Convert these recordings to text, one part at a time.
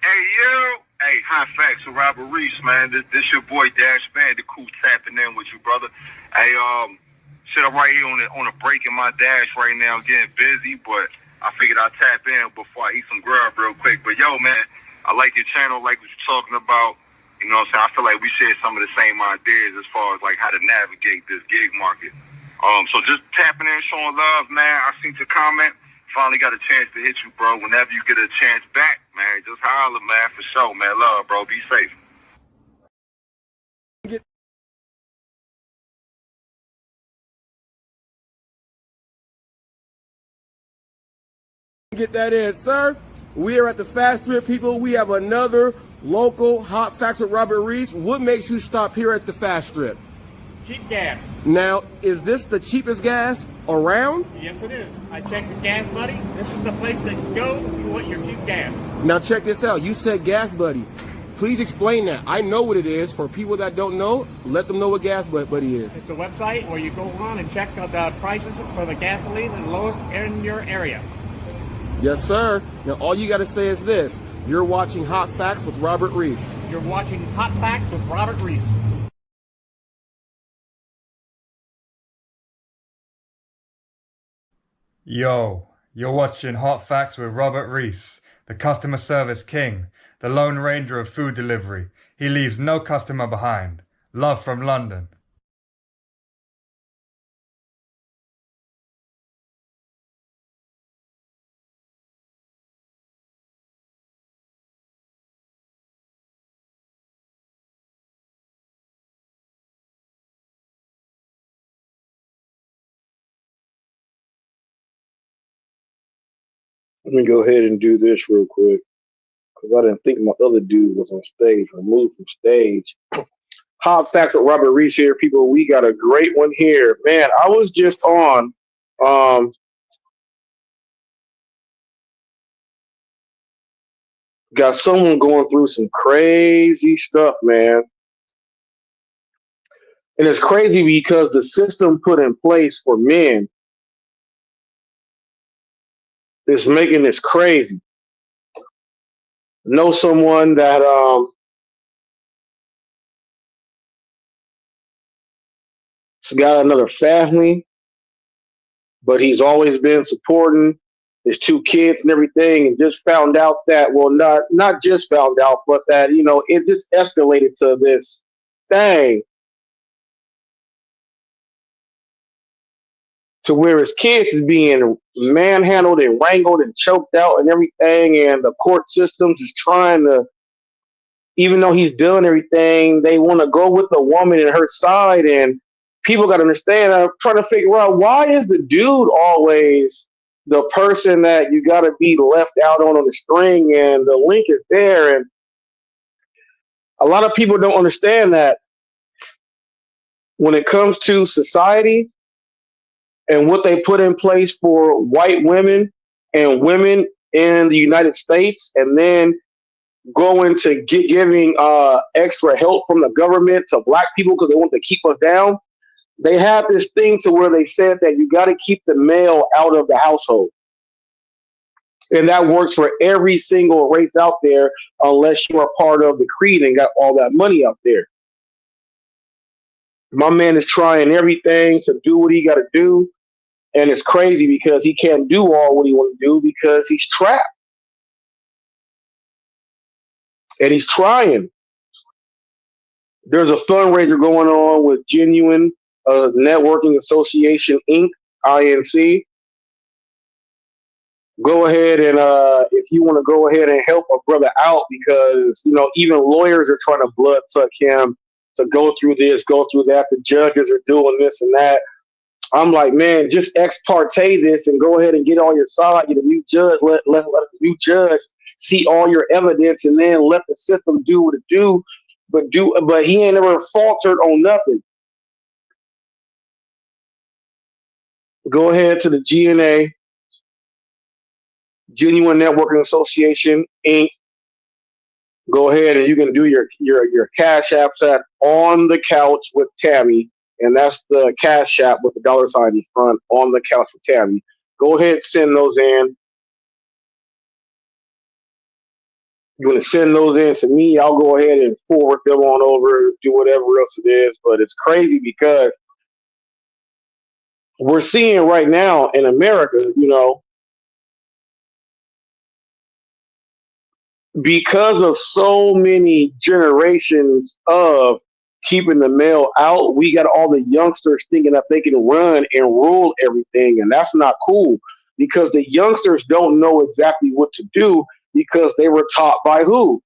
Hey, you. Hey, hot facts with Robert Reese, man. This your boy Dash Bandicoot tapping in with you, brother. Hey, I'm right here on a break in my dash right now, getting busy, but I figured I'd tap in before I eat some grub real quick. But yo, man, I like your channel, like what you're talking about. You know what I'm saying? I feel like we share some of the same ideas as far as like how to navigate this gig market. So just tapping in, showing love, man. I seen your comment. Finally got a chance to hit you, bro. Whenever you get a chance back, man, just holler, man, for sure, man. Love, bro. Be safe. Get that in, sir. We are at the Fast Strip, people. We have another local hot facts with Robert Reese. What makes you stop here at the Fast Strip? Cheap gas. Now, is this the cheapest gas around? Yes, it is. I checked the Gas Buddy. This is the place that you go if you want your cheap gas. Now, check this out. You said Gas Buddy. Please explain that. I know what it is. For people that don't know, let them know what Gas Buddy is. It's a website where you go on and check the prices for the gasoline and lowest in your area. Yes, sir. Now, all you got to say is this. You're watching Hot Facts with Robert Reese. You're watching Hot Facts with Robert Reese. Yo, you're watching Hot Facts with Robert Reese, the customer service king, the Lone Ranger of food delivery. He leaves no customer behind. Love from London. Let me go ahead and do this real quick because I didn't think my other dude was on stage, removed from stage. Hot Facts with Robert Reese here, people. We got a great one here. Man, I was just on. Got someone going through some crazy stuff, man. And it's crazy because the system put in place for men is making this crazy. Know someone that has got another family, but he's always been supporting his two kids and everything, and just found out that, well, not just found out, but that, it just escalated to this thing to where his kids is being manhandled and wrangled and choked out and everything, and the court system's just trying to, even though he's done everything, they want to go with the woman and her side, and people got to understand, I'm trying to figure out, why is the dude always the person that you got to be left out on the string, and the link is there, and a lot of people don't understand that when it comes to society and what they put in place for white women and women in the United States, and then going to giving extra help from the government to black people because they want to keep us down. They have this thing to where they said that you got to keep the male out of the household. And that works for every single race out there, unless you're a part of the creed and got all that money out there. My man is trying everything to do what he got to do. And it's crazy because he can't do all what he wants to do because he's trapped. And he's trying. There's a fundraiser going on with Genuine Networking Association, Inc., INC. Go ahead and if you want to go ahead and help a brother out, because even lawyers are trying to blood suck him to go through this, go through that. The judges are doing this and that. I'm like, man, just ex parte this and go ahead and get on your side. Get a new judge, let the new judge see all your evidence, and then let the system do what it do. But he ain't never faltered on nothing. Go ahead to the GNA, Genuine Networking Association, Inc. Go ahead and you can do your Cash Apps at On the Couch with Tammy, and that's the Cash App with the $ in front, On the Couch with Tammy. Go ahead and send those in. You want to send those in to me, I'll go ahead and forward them on over, do whatever else it is. But it's crazy because we're seeing right now in America, because of so many generations of keeping the male out, we got all the youngsters thinking that they can run and rule everything, and that's not cool because the youngsters don't know exactly what to do because they were taught by who?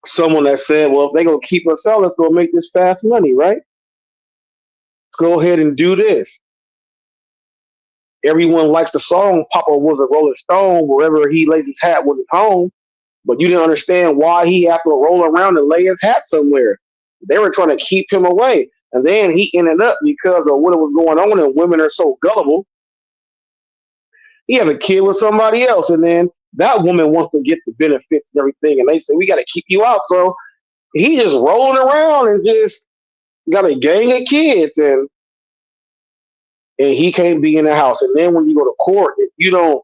Someone that said, well, if they gonna keep us out, let's go make this fast money, right? Let's go ahead and do this. Everyone likes the song Papa was a Rolling Stone, wherever he lays his hat was his home. But you didn't understand why he had to roll around and lay his hat somewhere. They were trying to keep him away. And then he ended up, because of what was going on, and women are so gullible, he had a kid with somebody else. And then that woman wants to get the benefits and everything. And they say, we got to keep you out. So he just rolling around and just got a gang of kids. And he can't be in the house. And then when you go to court, if you don't,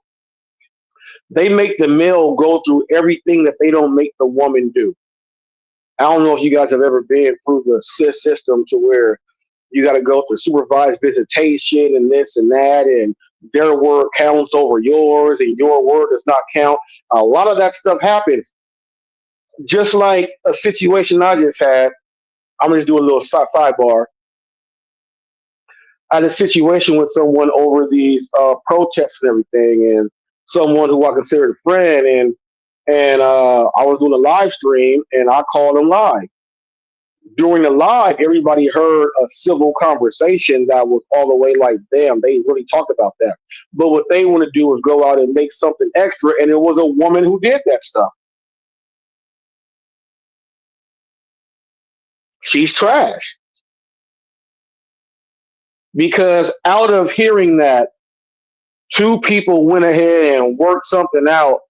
they make the male go through everything that they don't make the woman do. I don't know if you guys have ever been through the system to where you got to go through supervised visitation and this and that, and their word counts over yours and your word does not count. A lot of that stuff happens. Just like a situation I just had. I'm going to do a little sidebar. I had a situation with someone over these protests and everything, and someone who I considered a friend, and I was doing a live stream, and I called him live. During the live, everybody heard a civil conversation that was all the way like, damn, they really talked about that. But what they want to do is go out and make something extra, and it was a woman who did that stuff. She's trash. Because out of hearing that, two people went ahead and worked something out.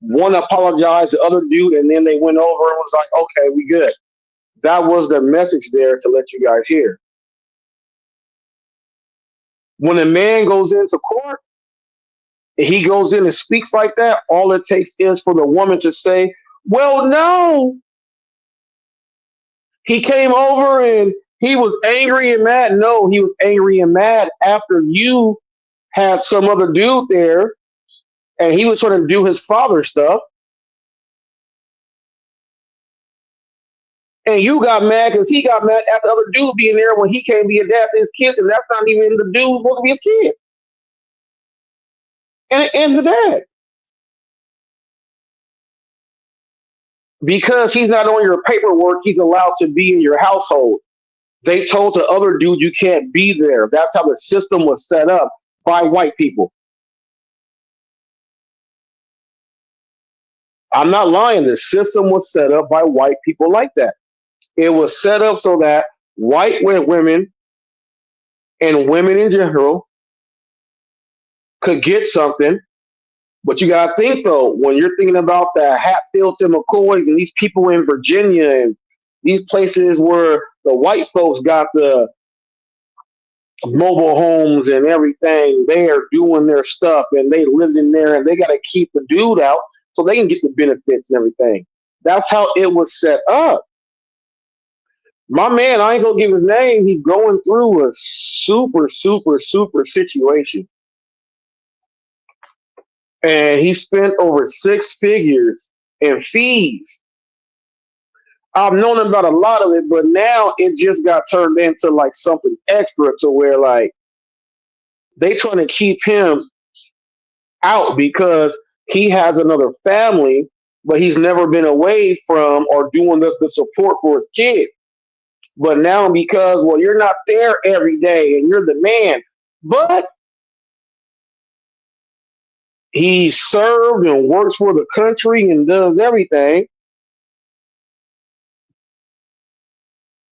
One apologized, the other dude, and then they went over and was like, okay, we good. That was the message there to let you guys hear. When a man goes into court, and he goes in and speaks like that, all it takes is for the woman to say, well, no. He came over and he was angry and mad. No, he was angry and mad after you had some other dude there and he was trying to do his father stuff. And you got mad because he got mad at the other dude being there when he can't be a dad to his kids, and that's not even the dude supposed to be his kid. And it ends the dad. Because he's not on your paperwork, he's allowed to be in your household. They told the other dude you can't be there. That's how the system was set up by white people. I'm not lying. The system was set up by white people like that. It was set up so that white women and women in general could get something. But you got to think, though, when you're thinking about the Hatfields and McCoys and these people in Virginia and these places where the white folks got the mobile homes and everything, they are doing their stuff and they lived in there and they got to keep the dude out so they can get the benefits and everything. That's how it was set up. My man, I ain't gonna give his name. He's going through a super situation. And he spent over 6 figures in fees. I've known about a lot of it, but now it just got turned into like something extra to where like they trying to keep him out because he has another family, but he's never been away from or doing the support for his kids. But now because, well, you're not there every day and you're the man, but he served and works for the country and does everything.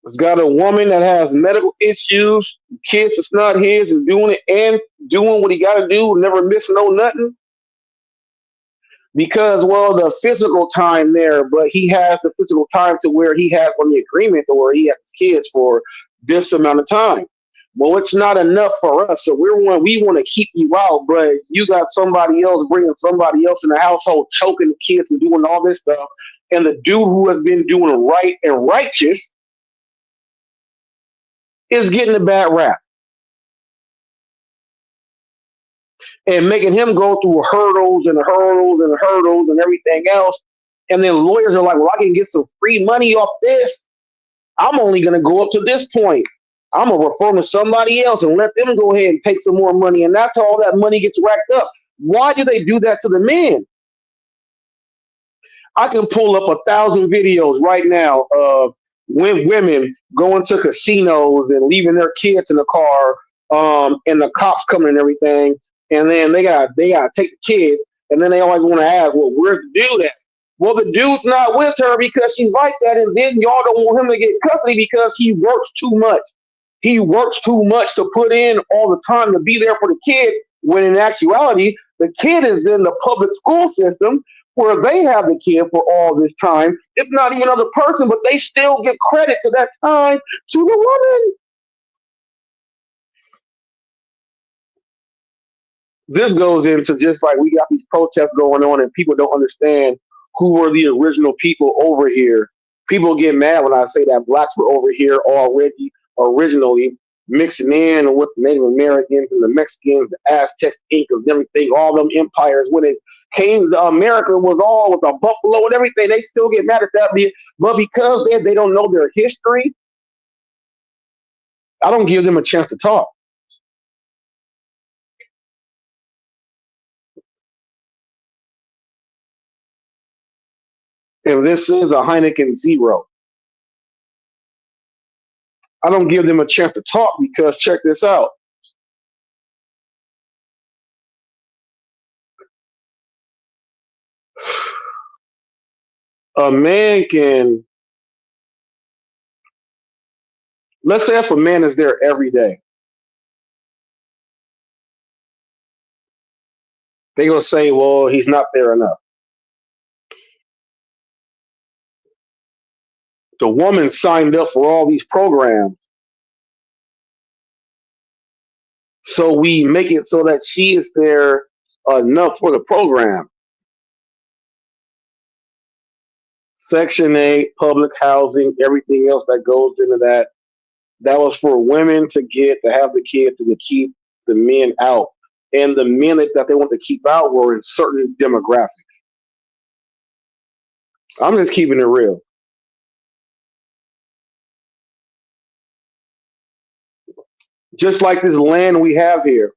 He's got a woman that has medical issues, kids that's not his, and doing it and doing what he got to do, never miss no nothing. Because, well, the physical time there, but he has the physical time to where he has on the agreement to where he has his kids for this amount of time. Well, it's not enough for us, so we want to keep you out, but you got somebody else bringing somebody else in the household, choking the kids and doing all this stuff, and the dude who has been doing right and righteous is getting a bad rap and making him go through hurdles and hurdles and hurdles and everything else. And then lawyers are like, well, I can get some free money off this. I'm only going to go up to this point. I'm going to refer to somebody else and let them go ahead and take some more money. And that's how all that money gets racked up. Why do they do that to the men? I can pull up 1,000 videos right now of women going to casinos and leaving their kids in the car, and the cops coming and everything. And then they got to take the kids. And then they always want to ask, well, where's the dude at? Well, the dude's not with her because she's like that. And then y'all don't want him to get custody because he works too much. He works too much to put in all the time to be there for the kid, when in actuality, the kid is in the public school system where they have the kid for all this time. It's not even another person, but they still give credit to that time to the woman. This goes into just like we got these protests going on and people don't understand who were the original people over here. People get mad when I say that blacks were over here already, originally mixing in with the Native Americans and the Mexicans, the Aztecs, Incas, and everything, all them empires. When it came to America, was all with the buffalo and everything. They still get mad at that. But because they don't know their history, I don't give them a chance to talk. And this is a Heineken Zero. I don't give them a chance to talk because check this out. A man can, let's say if a man is there every day, they gonna say, well, he's not there enough. The woman signed up for all these programs, so we make it so that she is there enough for the program. Section 8, public housing, everything else that goes into that. That was for women to have the kids and to keep the men out. And the men that they want to keep out were in certain demographics. I'm just keeping it real. Just like this land we have here.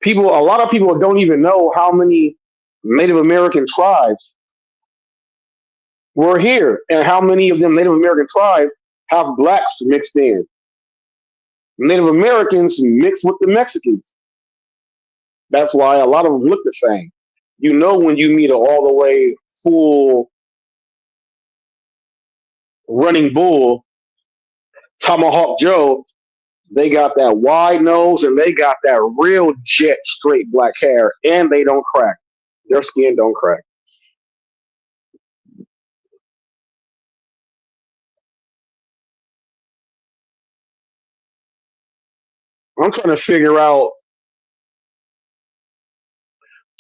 A lot of people don't even know how many Native American tribes were here and how many of them Native American tribes have blacks mixed in. Native Americans mixed with the Mexicans. That's why a lot of them look the same. You know when you meet an all the way full running bull, Tomahawk Joe, they got that wide nose and they got that real jet straight black hair, and they don't crack. Their skin don't crack. I'm trying to figure out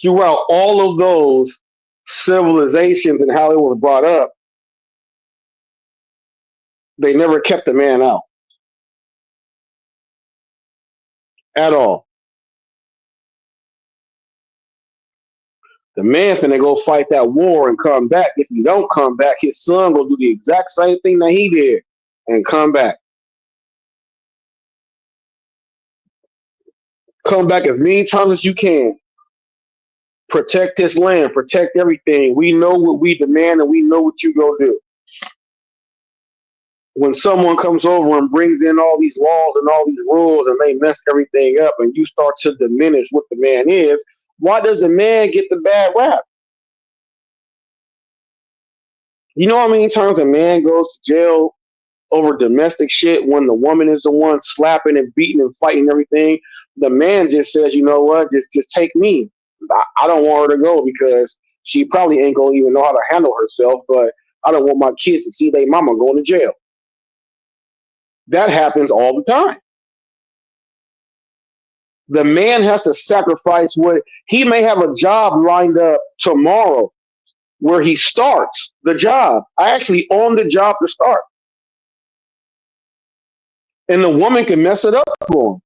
throughout all of those civilizations and how it was brought up, they never kept the man out at all. The man's gonna go fight that war and come back. If he don't come back, his son will do the exact same thing that he did and come back. Come back as many times as you can. Protect this land, protect everything. We know what we demand and we know what you go do. When someone comes over and brings in all these laws and all these rules and they mess everything up and you start to diminish what the man is, why does the man get the bad rap? You know how many times a man goes to jail over domestic shit when the woman is the one slapping and beating and fighting everything? The man just says, you know what, just take me. I don't want her to go because she probably ain't gonna even know how to handle herself, but I don't want my kids to see their mama going to jail. That happens all the time. The man has to sacrifice what he may have a job lined up tomorrow where he starts the job. I actually on the job to start. And the woman can mess it up for him.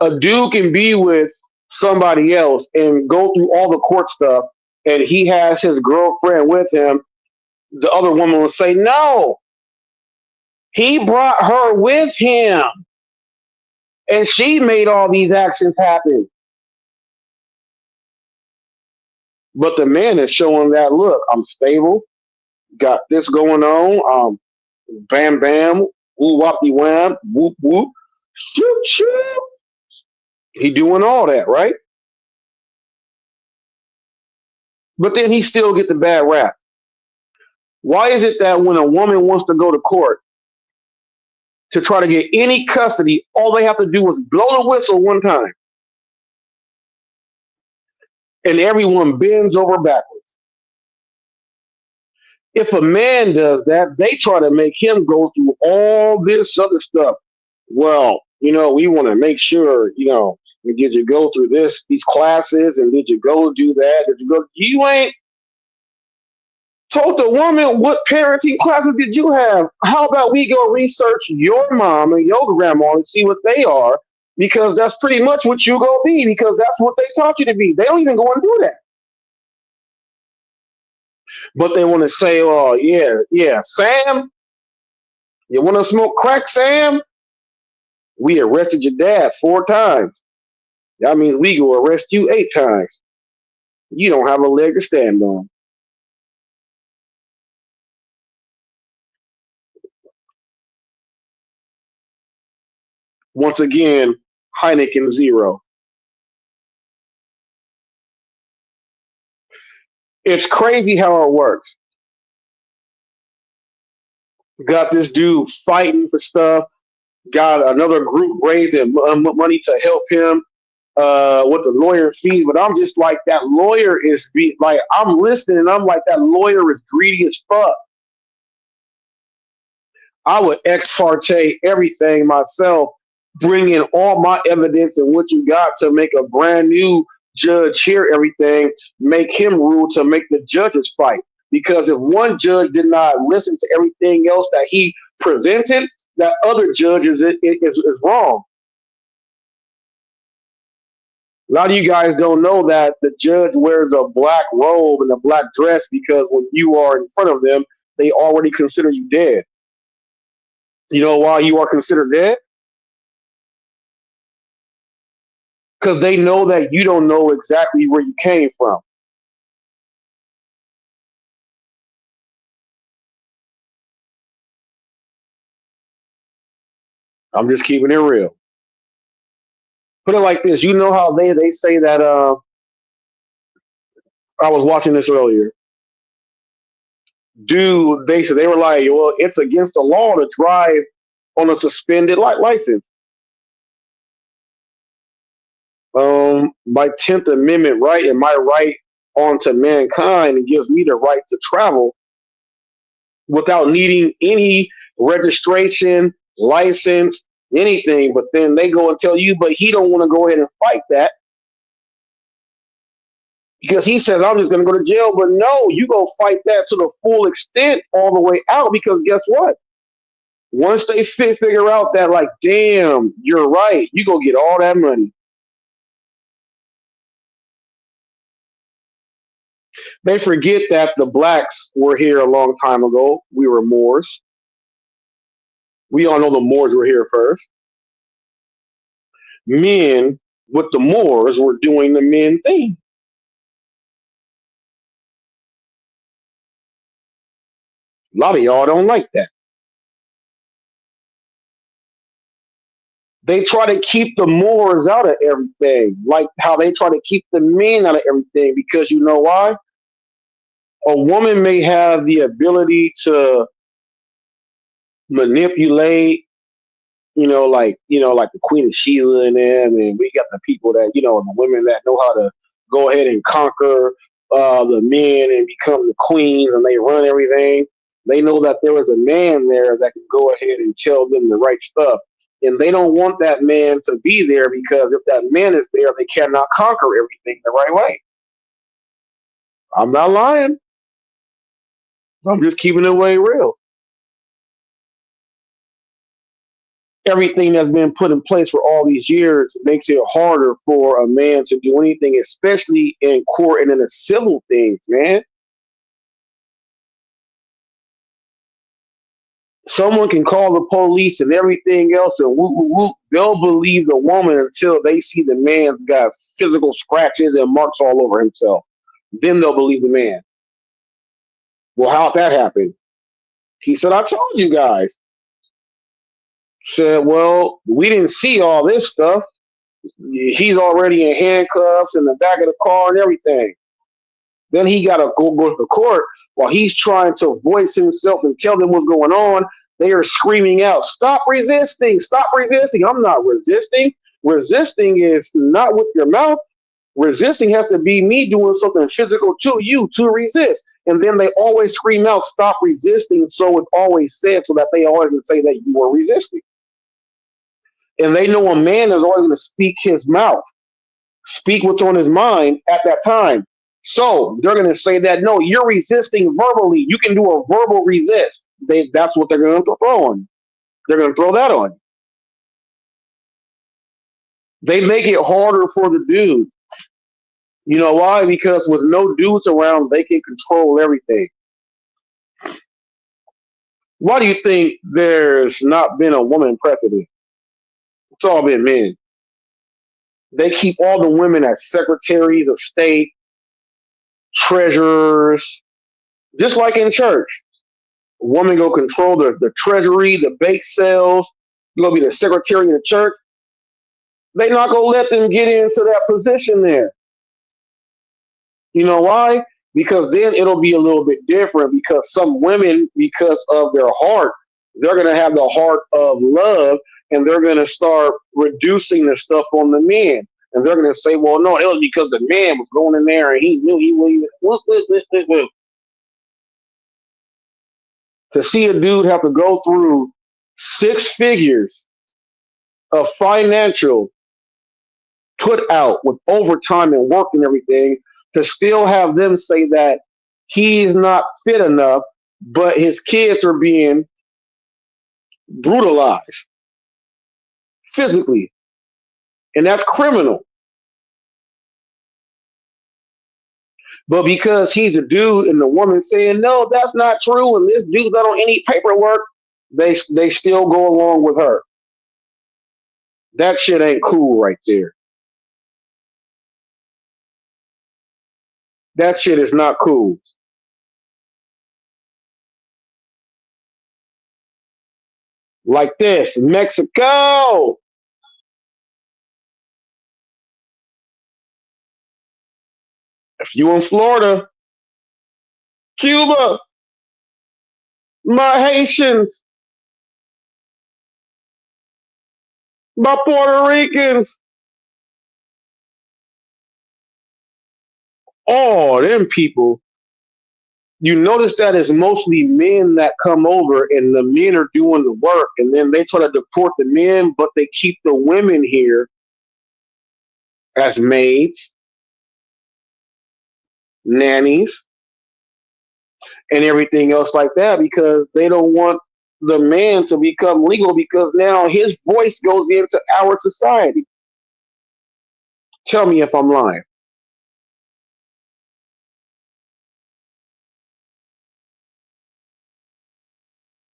A dude can be with somebody else and go through all the court stuff, and he has his girlfriend with him. The other woman will say, no, he brought her with him, and she made all these actions happen. But the man is showing that, look, I'm stable, got this going on, bam, bam, woo, wappy, wham, whoop, whoop, shoot, shoot. He doing all that, right? But then he still get the bad rap. Why is it that when a woman wants to go to court to try to get any custody, all they have to do is blow the whistle one time, and everyone bends over backwards? If a man does that, they try to make him go through all this other stuff. Well, we want to make sure, did you go through these classes, and did you go do that? Did you go? You ain't told the woman what parenting classes did you have. How about we go research your mom and your grandma and see what they are, because that's pretty much what you go be, because that's what they taught you to be. They don't even go and do that. But they want to say, oh, yeah, Sam, you want to smoke crack, Sam? We arrested your dad 4 times. That means we go arrest you 8 times. You don't have a leg to stand on. Once again, Heineken 0. It's crazy how it works. Got this dude fighting for stuff. Got another group raising money to help him with the lawyer fees. But I'm just like, that lawyer is I'm listening and I'm like, that lawyer is greedy as fuck. I would ex parte everything myself, bring in all my evidence and what you got to make a brand new judge hear everything, make him rule to make the judges fight. Because if one judge did not listen to everything else that he presented, that other judge is wrong. A lot of you guys don't know that the judge wears a black robe and a black dress because when you are in front of them, they already consider you dead. You know why you are considered dead? Because they know that you don't know exactly where you came from. I'm just keeping it real. Put it like this. You know how they say that, I was watching this earlier. Dude, they were like, well, it's against the law to drive on a suspended license. My 10th Amendment right and my right onto mankind, it gives me the right to travel without needing any registration, license, anything. But then they go and tell you, but he don't want to go ahead and fight that because he says, I'm just going to go to jail. But no, you go fight that to the full extent all the way out, because guess what? Once they figure out that, like, damn, you're right, you go get all that money. They forget that the blacks were here a long time ago. We were Moors. We all know the Moors were here first. Men with the Moors were doing the men thing. A lot of y'all don't like that. They try to keep the Moors out of everything, like how they try to keep the men out of everything, because you know why? A woman may have the ability to manipulate, like the Queen of Sheba and them, and we got the people that, the women that know how to go ahead and conquer the men and become the queens, and they run everything. They know that there is a man there that can go ahead and tell them the right stuff. And they don't want that man to be there because if that man is there, they cannot conquer everything the right way. I'm not lying. I'm just keeping it way real. Everything that's been put in place for all these years makes it harder for a man to do anything, especially in court and in the civil things, man. Someone can call the police and everything else, and whoop, whoop, whoop. They'll believe the woman until they see the man's got physical scratches and marks all over himself. Then they'll believe the man. Well, how'd that happen? He said, I told you guys. Said, well, we didn't see all this stuff. He's already in handcuffs in the back of the car and everything. Then he got to go to court while he's trying to voice himself and tell them what's going on. They are screaming out, stop resisting, stop resisting. I'm not resisting. Resisting is not with your mouth. Resisting has to be me doing something physical to you to resist. And then they always scream out, stop resisting. So it's always said so that they always can say that you were resisting. And they know a man is always going to speak his mouth, speak what's on his mind at that time. So they're going to say that, no, you're resisting verbally. You can do a verbal resist. That's what they're going to throw on. They're going to throw that on. They make it harder for the dude. You know why? Because with no dudes around, they can control everything. Why do you think there's not been a woman president? It's all been men. They keep all the women as secretaries of state, treasurers, just like in church. A woman go control the treasury, the bake sales. You gonna be the secretary of the church. They not gonna let them get into that position there. You know why? Because then it'll be a little bit different because some women, because of their heart, they're going to have the heart of love and they're going to start reducing the stuff on the men. And they're going to say, well, no, it was because the man was going in there and he knew he was. To see a dude have to go through 6 figures of financial put out with overtime and work and everything to still have them say that he's not fit enough, but his kids are being brutalized physically. And that's criminal. But because he's a dude and the woman saying, no, that's not true, and this dude's not on any paperwork, they still go along with her. That shit ain't cool right there. That shit is not cool. Like this, Mexico. If you in Florida, Cuba, my Haitians, my Puerto Ricans, all them people, you notice that it's mostly men that come over and the men are doing the work and then they try to deport the men, but they keep the women here as maids, nannies, and everything else like that because they don't want the man to become legal because now his voice goes into our society. Tell me if I'm lying.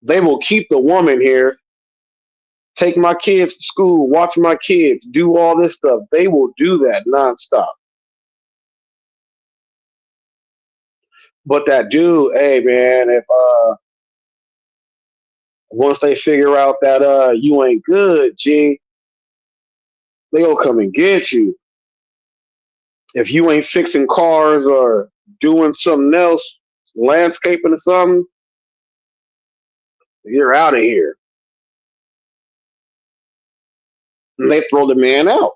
They will keep the woman here, take my kids to school, watch my kids, do all this stuff. They will do that nonstop. But that dude, hey man, if once they figure out that you ain't good, G, they gonna come and get you. If you ain't fixing cars or doing something else, landscaping or something, you're out of here. And they throw the man out.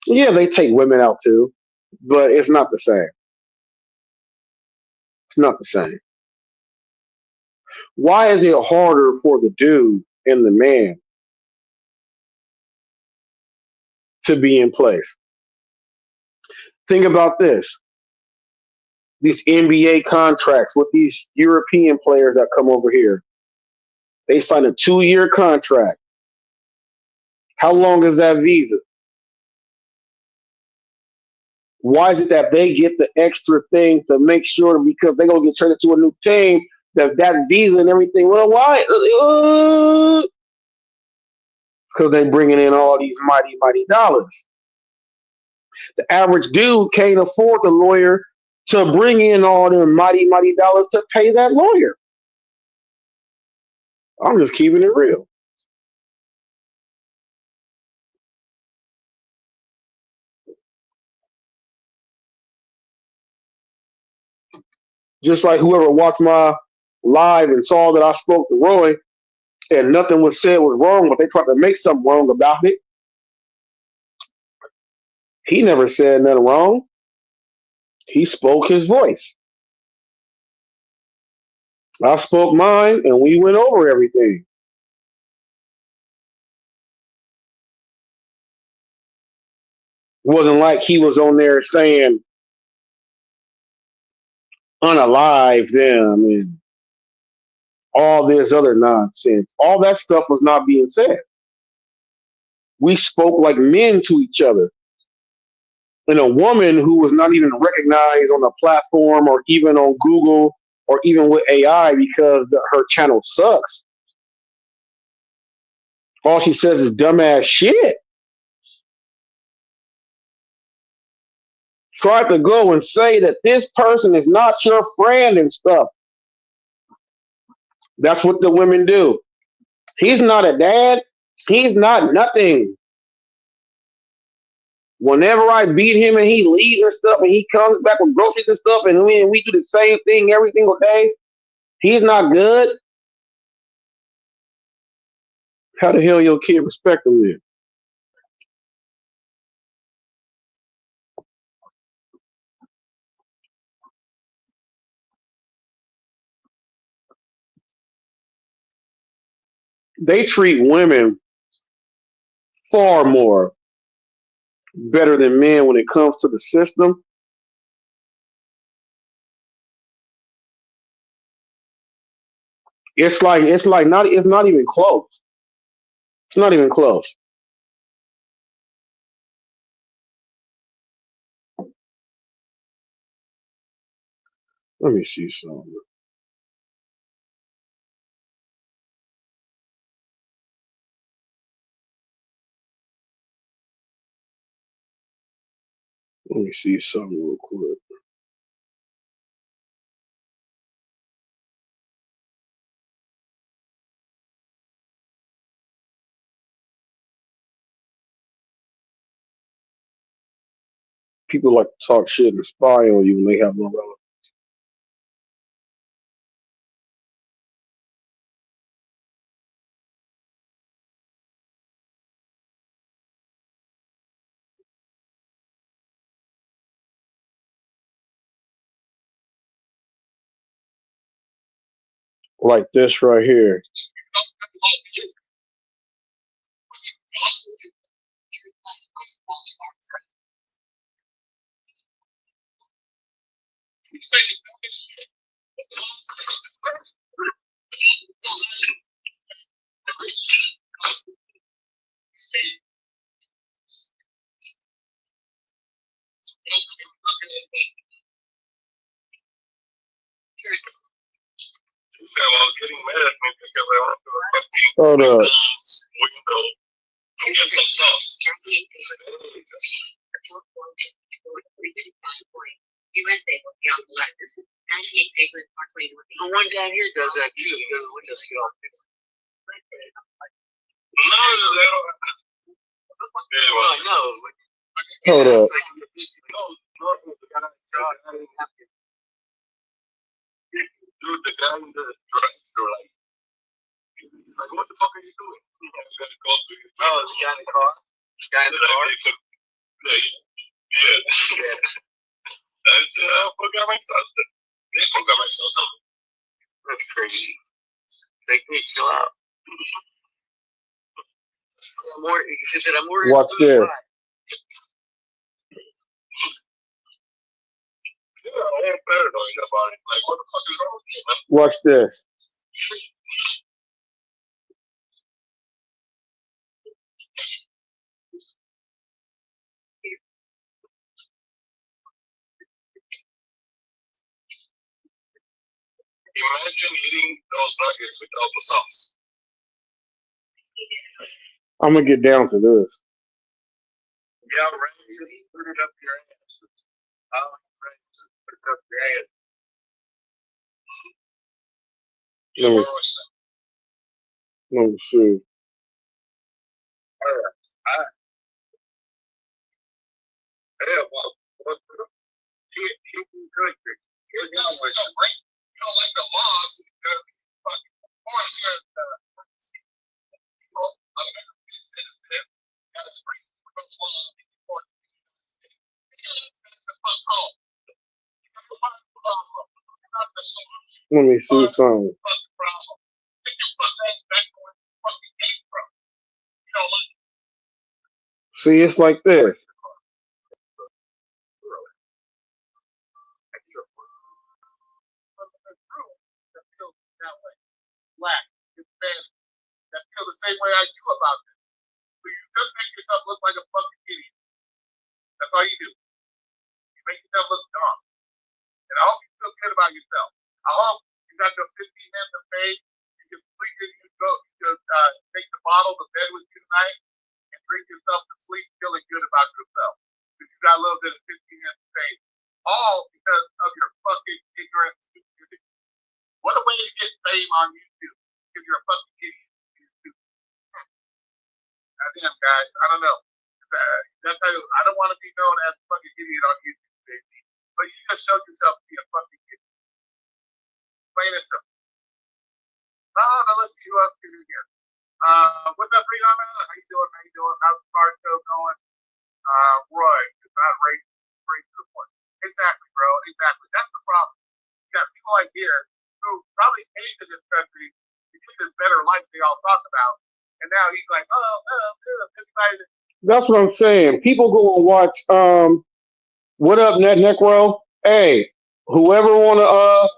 Yeah, they take women out too, but it's not the same. It's not the same. Why is it harder for the dude and the man to be in place? Think about this. These NBA contracts with these European players that come over here. They sign a 2-year contract. How long is that visa? Why is it that they get the extra thing to make sure because they're gonna get traded to a new team that visa and everything? Well, why? Because they're bringing in all these mighty dollars. The average dude can't afford the lawyer to bring in all them mighty dollars to pay that lawyer. I'm just keeping it real. Just like whoever watched my live and saw that I spoke to Roy and nothing was said was wrong, but they tried to make something wrong about it. He never said nothing wrong. He spoke his voice. I spoke mine, and we went over everything. It wasn't like he was on there saying unalive them and all this other nonsense. All that stuff was not being said. We spoke like men to each other. And a woman who was not even recognized on a platform or even on Google or even with AI because her channel sucks. All she says is dumbass shit. Tried to go and say that this person is not your friend and stuff. That's what the women do. He's not a dad. He's not nothing. Whenever I beat him and he leaves and stuff and he comes back with groceries and stuff and we do the same thing every single day, he's not good. How the hell your kid respect him then? They treat women far more better than men when it comes to the system. It's not even close. It's not even close. Let me see something. Let me see something real quick. People like to talk shit and spy on you when they have no relevance. Like this right here. Hold up. The one down here does that too. He goes window seat office. No. Hold up. Dude, the guy in the drugstore, like, what the fuck are you doing? Oh, the guy in the car? The guy in the car? Yeah. That's, I forgot myself. That's crazy. chill out. He said, I'm worried. Watch this. Watch this. Imagine eating those nuggets without the sauce. I'm gonna get down to this. Yeah, right. Just put it up your ass. Put it up your ass. Let me see. Yeah, well, he can drink it. You don't like the laws. Let me see something. See, it's like this. Black, Hispanic, that feel the same way I do about this. So you just make yourself look like a fucking idiot. That's all you do. You make yourself look dumb. And I hope you feel good about yourself. I hope you got your 15 minutes of fame. You can sleep in, you can take the bottle to bed with you tonight and drink yourself to sleep feeling good about yourself. Because you got a little bit of 15 minutes of fame. All because of your fucking ignorant stupidity. What a way to get fame on YouTube. Because you're a fucking idiot. Goddamn, guys. I don't know. That's how I don't want to be known as a fucking idiot on YouTube, baby. But you just showed yourself to be a fucking idiot. Plain and simple. Now let's see who else can do here. What's up, Rihanna? How you doing? How's the car show going? Roy, it's not race to the point. Exactly, bro. Exactly. That's the problem. You got people like here who probably came to this country to get this better life they all talk about. And now he's like, everybody. That's what I'm saying. People go and watch What Up Net Necro. Hey, whoever wanna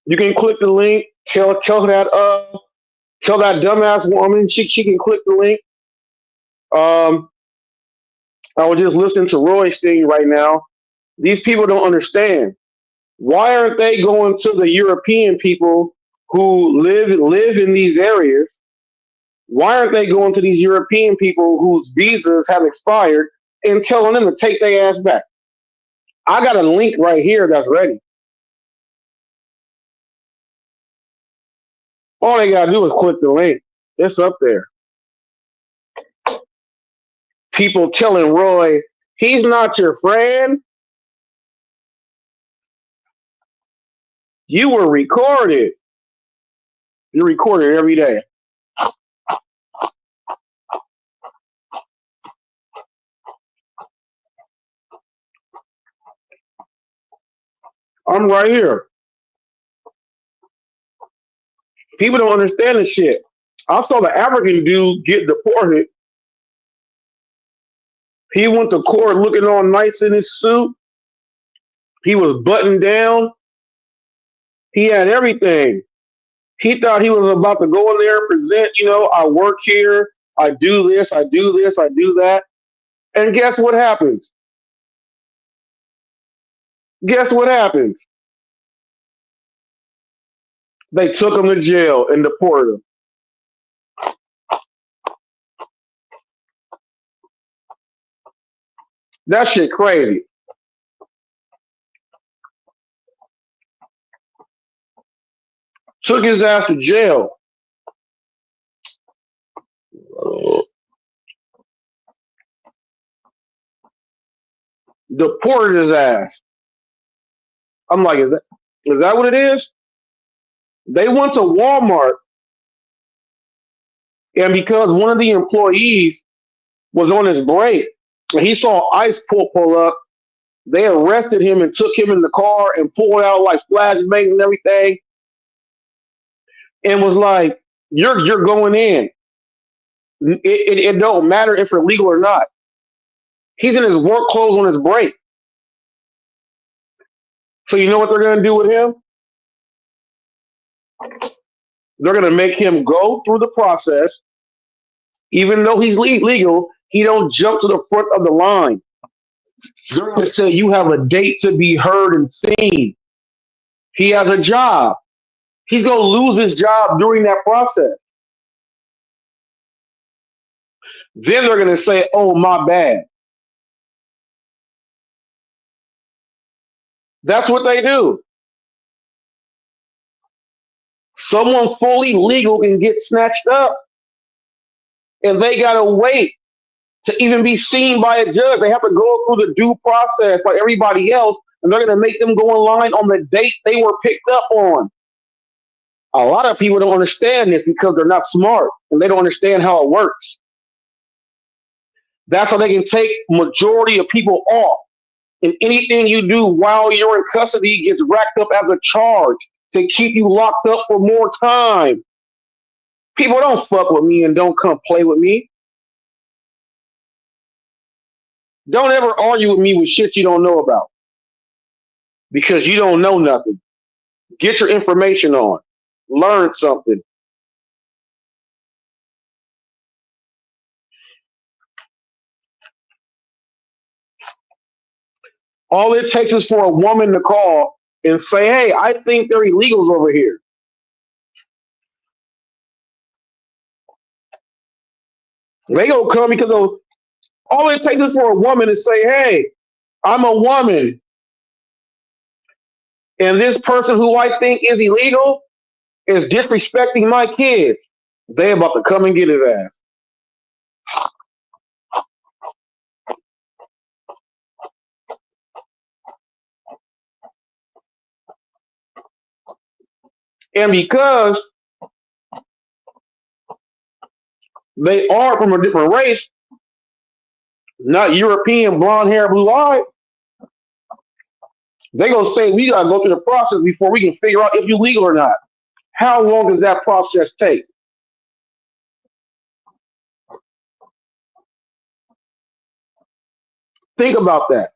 you can click the link, tell that dumbass woman she can click the link. I was just listening to Roy's thing right now. These people don't understand. Why aren't they going to the European people who live in these areas? Why aren't they going to these European people whose visas have expired and telling them to take their ass back? I got a link right here that's ready. All they gotta do is click the link. It's up there. People telling Roy, he's not your friend. You were recorded. You're recorded every day. I'm right here. People don't understand this shit. I saw the African dude get deported. He went to court looking all nice in his suit. He was buttoned down. He had everything. He thought he was about to go in there and present, I work here, I do this, I do that. And guess what happens? They took him to jail and deported him. That shit crazy. Took his ass to jail. Deported his ass. I'm like, is that what it is? They went to Walmart, and because one of the employees was on his break, and he saw ICE pull up, they arrested him and took him in the car and pulled out like flashbangs and everything. and was like, "You're going in. It don't matter if you're legal or not." He's in his work clothes on his break. So you know what they're going to do with him? They're going to make him go through the process, even though he's legal. He don't jump to the front of the line. They're going to say you have a date to be heard and seen. He has a job. He's going to lose his job during that process. Then they're going to say, "Oh, my bad." That's what they do. Someone fully legal can get snatched up, and they got to wait to even be seen by a judge. They have to go through the due process like everybody else, and they're going to make them go in line on the date they were picked up on. A lot of people don't understand this because they're not smart and they don't understand how it works. That's how they can take majority of people off. And anything you do while you're in custody gets racked up as a charge to keep you locked up for more time. People don't fuck with me and don't come play with me. Don't ever argue with me with shit you don't know about because you don't know nothing. Get your information on. Learn something. All it takes is for a woman to call and say, "Hey, I think they're illegals over here." They gonna come because of all it takes is for a woman to say, "Hey, I'm a woman, and this person who I think is illegal is disrespecting my kids." They about to come and get his ass. And because they are from a different race, not European, blonde hair, blue eye, they gonna say we gotta go through the process before we can figure out if you're legal or not. How long does that process take? Think about that.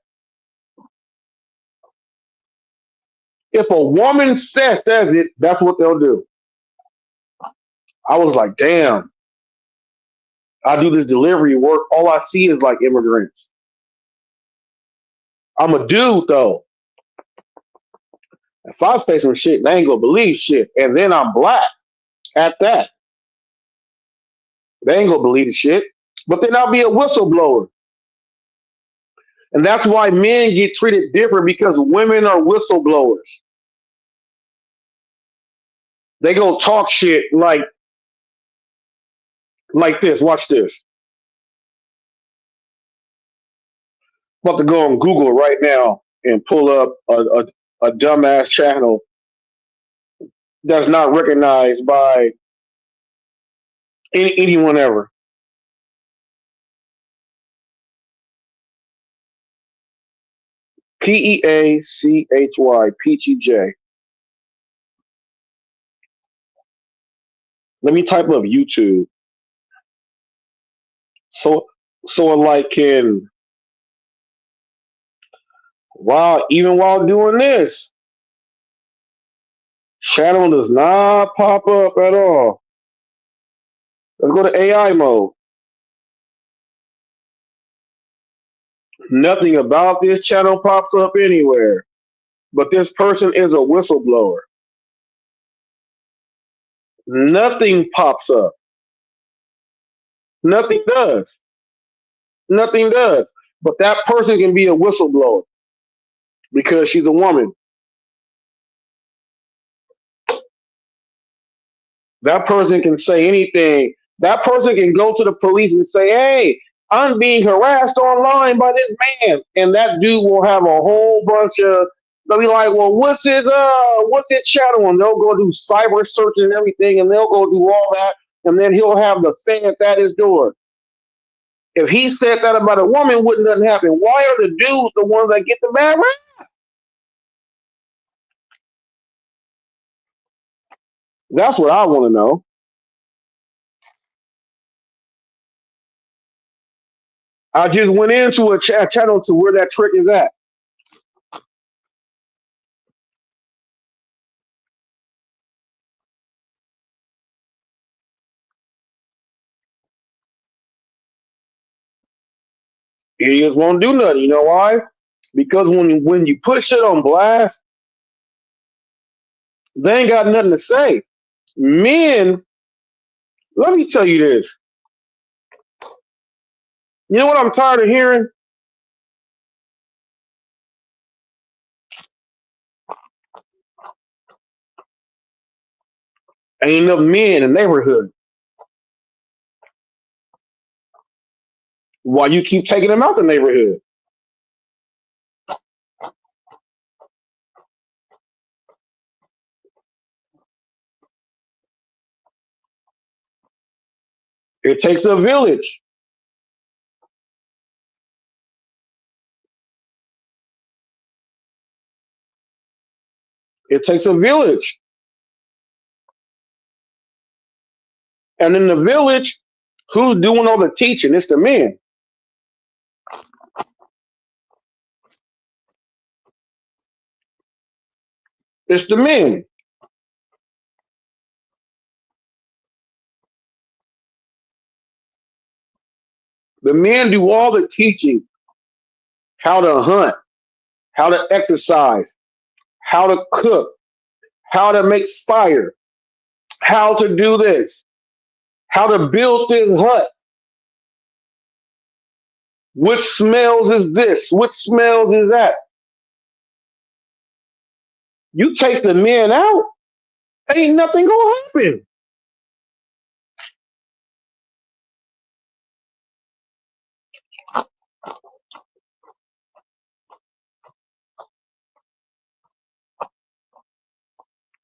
If a woman says it, that's what they'll do. I was like, damn, I do this delivery work. All I see is like immigrants. I'm a dude though. If I say some shit, they ain't gonna believe shit. And then I'm black at that. They ain't gonna believe the shit. But then I'll be a whistleblower. And that's why men get treated different because women are whistleblowers. They go talk shit like this. Watch this. I'm about to go on Google right now and pull up a dumbass channel that's not recognized by anyone ever. Peachy, Peachy J. Let me type up YouTube. So it like can even while doing this, channel does not pop up at all. Let's go to AI mode. Nothing about this channel pops up anywhere. But this person is a whistleblower. Nothing pops up. Nothing does. Nothing does. But that person can be a whistleblower because she's a woman. That person can say anything. That person can go to the police and say, "Hey, I'm being harassed online by this man." And that dude will have a whole bunch of, they'll be like, "Well, what's his channel?" And they'll go do cyber search and everything, and they'll go do all that, and then he'll have the fans at his door. If he said that about a woman, wouldn't nothing happen. Why are the dudes the ones that get the bad rap? That's what I want to know. I just went into a channel to where that trick is at. Idiots won't do nothing. You know why? Because when you put shit on blast, they ain't got nothing to say. Men, let me tell you this. You know what I'm tired of hearing? Ain't enough men in the neighborhood. Why you keep taking them out the neighborhood? It takes a village. It takes a village. And in the village, who's doing all the teaching? It's the men. It's the men. The men do all the teaching, how to hunt, how to exercise, how to cook, how to make fire, how to do this, how to build this hut. Which smells is this? Which smells is that? You take the men out, ain't nothing gonna happen.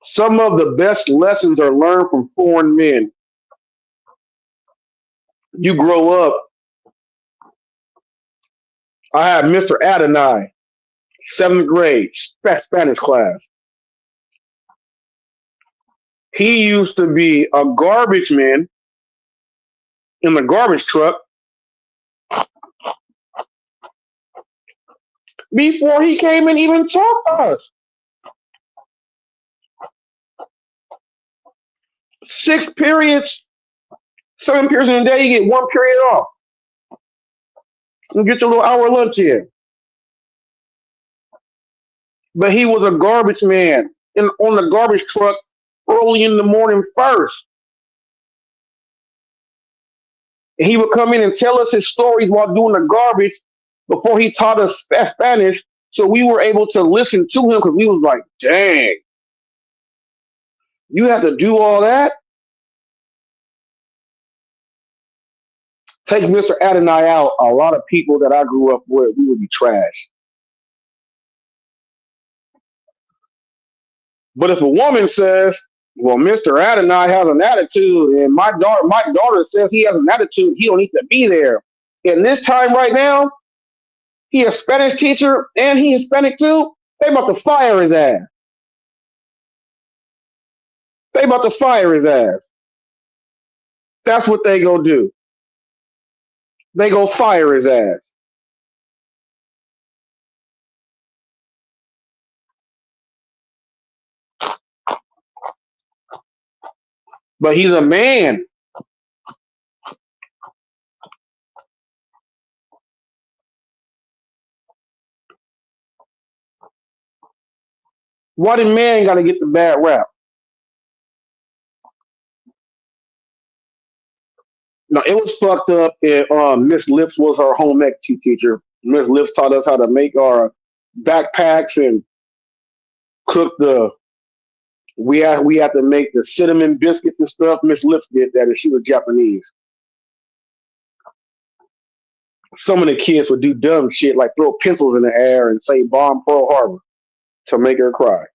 Some of the best lessons are learned from foreign men. You grow up. I had Mr. Adonai, seventh grade, Spanish class. He used to be a garbage man in the garbage truck before he came and even taught us. 6 periods, 7 periods in a day, you get 1 period off. You get your little hour lunch in. But he was a garbage man on the garbage truck early in the morning first. And he would come in and tell us his stories while doing the garbage before he taught us Spanish. So we were able to listen to him because we was like, dang, you have to do all that? Take Mr. Adonai out, a lot of people that I grew up with, we would be trash. But if a woman says, well, Mr. Adonai has an attitude, and my daughter says he has an attitude, he don't need to be there. In this time right now, he a Spanish teacher and he Hispanic too, they about to fire his ass. They about to fire his ass. That's what they go do. They go fire his ass. But he's a man. Why did man got to get the bad rap? No, it was fucked up. And Miss Lips was our home ec teacher. Miss Lips taught us how to make our backpacks and cook the. We had to make the cinnamon biscuits and stuff. Miss Lips did that, and she was Japanese. Some of the kids would do dumb shit like throw pencils in the air and say "Bomb Pearl Harbor" to make her cry.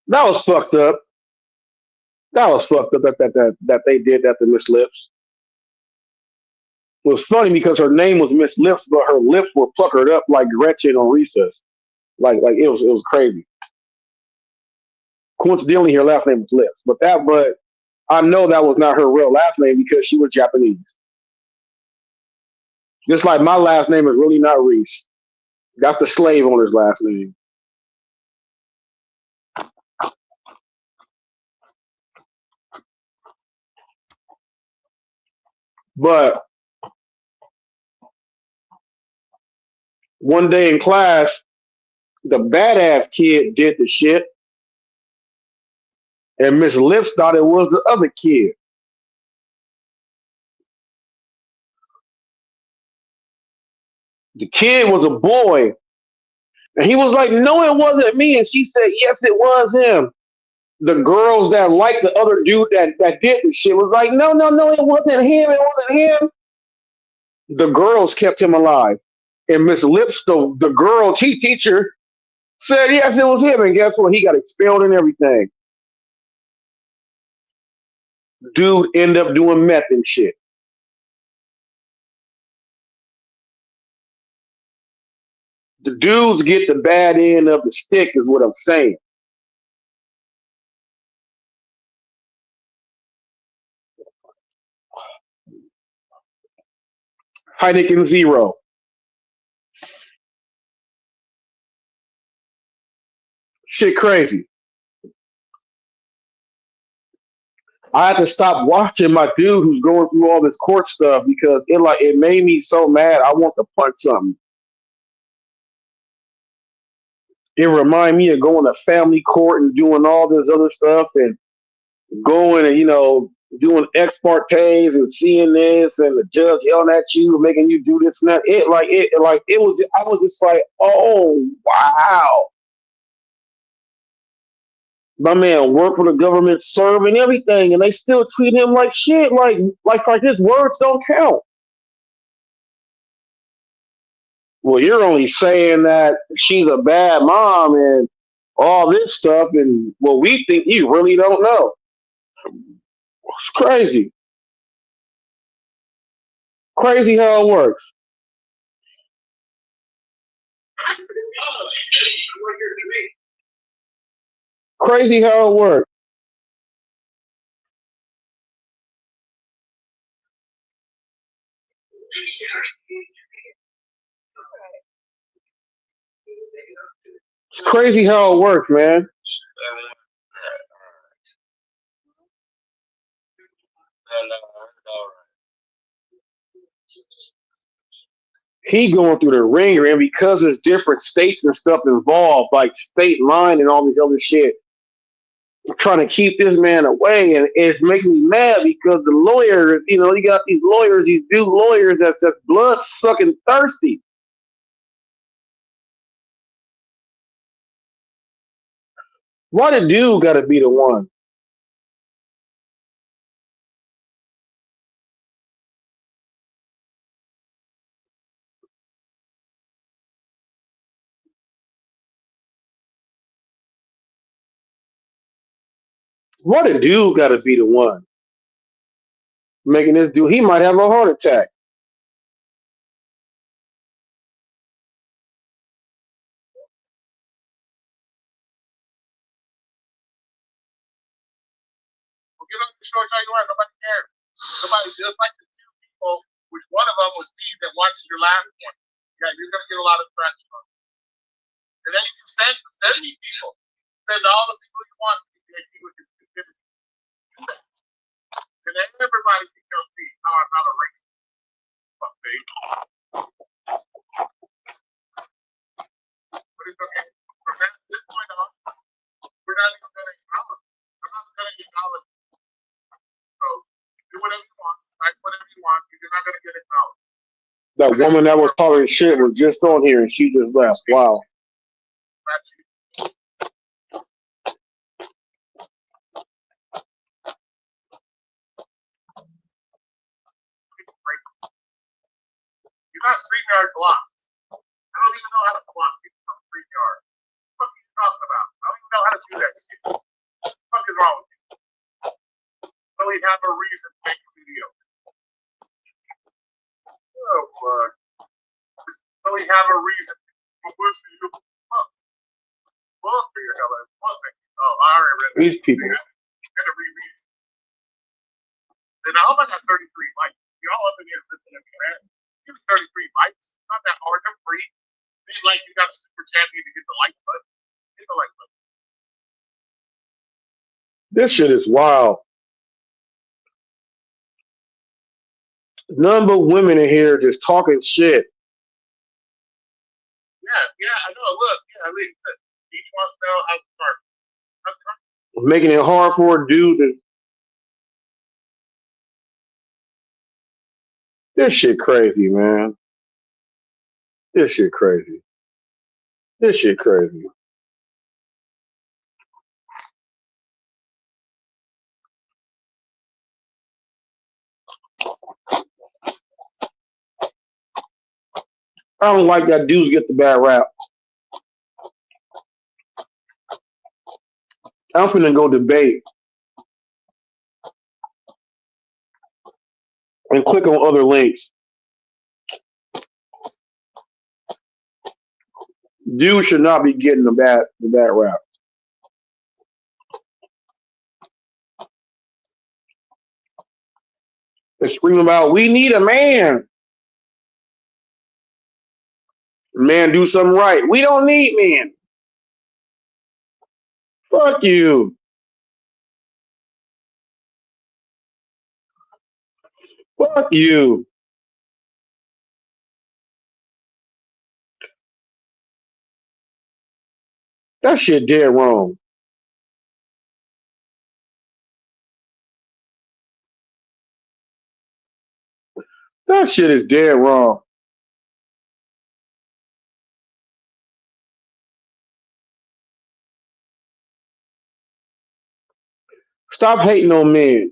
That was fucked up. That was fucked up that they did that to Miss Lips. It was funny because her name was Miss Lips, but her lips were puckered up like Gretchen on Recess. Like it was crazy. Coincidentally, her last name was Lips, but I know that was not her real last name because she was Japanese. Just like my last name is really not Reese. That's the slave owner's last name. But one day in class, the badass kid did the shit, and Miss Lips thought it was the other kid. The kid was a boy, and he was like, "No, it wasn't me." And she said, "Yes, it was him." The girls that liked the other dude that did the shit was like, "No, no, no, it wasn't him. It wasn't him." The girls kept him alive, and Miss Lips, the girl teacher, said, "Yes, it was him." And guess what? He got expelled and everything. Dude ended up doing meth and shit. The dudes get the bad end of the stick, is what I'm saying. Heineken Zero. Shit crazy. I had to stop watching my dude who's going through all this court stuff because it made me so mad. I want to punch something. It reminded me of going to family court and doing all this other stuff and going and doing ex partes and seeing this and the judge yelling at you and making you do this and that. It was. I was just like, oh wow. My man worked for the government, serving everything, and they still treat him like shit. Like his words don't count. Well, you're only saying that she's a bad mom and all this stuff, and we think you really don't know. It's crazy. Crazy how it works. Crazy how it works. It's crazy how it works, man. He going through the ringer, and because there's different states and stuff involved, like state line and all this other shit, trying to keep this man away, and it's making me mad because the lawyers, you got these lawyers, these dude lawyers that's blood sucking thirsty. Why the dude got to be the one? Why the dude got to be the one making this dude? He might have a heart attack. You know, short tell you what, nobody cares. Nobody just like the two people, which one of them was Steve that watched your last one. Yeah, you're gonna get a lot of traction on it. And then you can send any people. Send all the people you want to be with your activity. And then everybody can come see how I'm not a racist. Fuck me. But it's okay. From this point on, we're not even gonna acknowledge. I'm not gonna acknowledge. So do whatever you want, type whatever you want, you're not gonna get acknowledged. That woman that was talking shit was just on here and she just left. Wow. That's you. You're not StreamYard blocked. I don't even know how to block people from StreamYard. What are you talking about? I don't even know how to do that shit. What the fuck is wrong with you? So we have a reason to make a video. Oh, fuck. So we have a reason to push you. Fuck for your hell. Fuck makes you Oh, I already read that. These people. I gotta reread it. And I hope I got 33 likes. Y'all up in here listening to me, man. Give me 33 likes. It's not that hard. They're free. It's like you got a super champion to get the like button. Hit the like button. This shit is wild. None but women in here just talking shit. Yeah, I know. Look, yeah, at least each one sell how to start. That's right. Making it hard for a dude to. This shit crazy, man. This shit crazy. This shit crazy. I don't like that dudes get the bad rap. I'm finna go debate and click on other links. Dudes should not be getting the bad rap. They're screaming about, we need a man. Man, do something right. We don't need men. Fuck you. Fuck you. That shit dead wrong. That shit is dead wrong. Stop hating on men.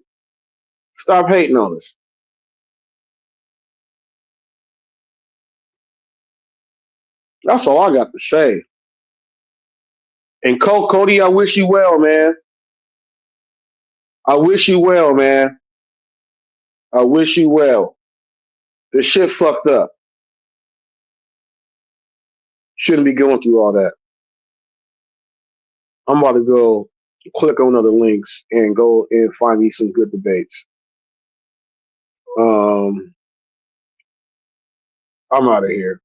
Stop hating on us. That's all I got to say. And Cody, I wish you well, man. I wish you well, man. I wish you well. This shit fucked up. Shouldn't be going through all that. I'm about to go click on other links and go and find me some good debates. I'm out of here.